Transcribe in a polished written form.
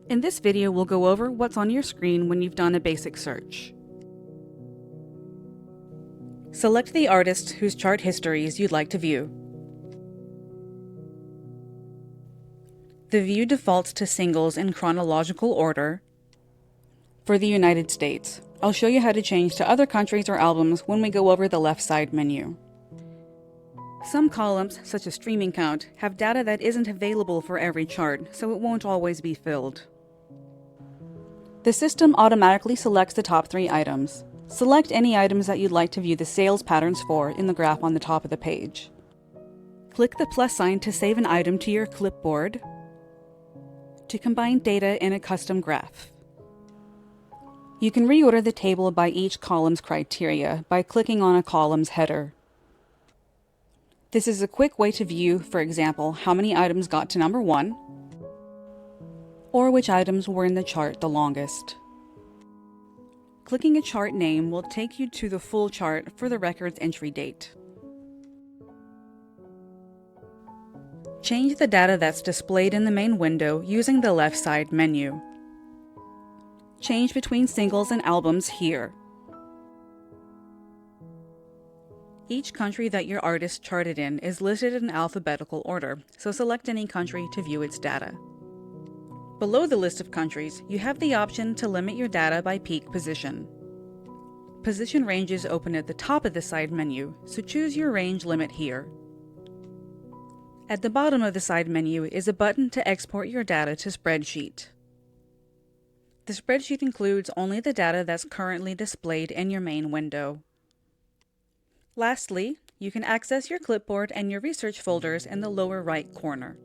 In this video, we'll go over what's on your screen when you've done a basic search. Select the artist whose chart histories you'd like to view. The view defaults to singles in chronological order. For the United States, I'll show you how to change to other countries or albums when we go over the left side menu. Some columns, such as streaming count, have data that isn't available for every chart, so it won't always be filled. The system automatically selects the top 3 items. Select any items that you'd like to view the sales patterns for in the graph on the top of the page. Click the plus sign to save an item to your clipboard, to combine data in a custom graph. You can reorder the table by each column's criteria by clicking on a column's header. This is a quick way to view, for example, how many items got to number 1, or which items were in the chart the longest. Clicking a chart name will take you to the full chart for the record's entry date. Change the data that's displayed in the main window using the left side menu. Change between singles and albums here. Each country that your artist charted in is listed in alphabetical order, so select any country to view its data. Below the list of countries, you have the option to limit your data by peak position. Position ranges open at the top of the side menu, so choose your range limit here. At the bottom of the side menu is a button to export your data to Spreadsheet. The spreadsheet includes only the data that's currently displayed in your main window. Lastly, you can access your clipboard and your research folders in the lower right corner.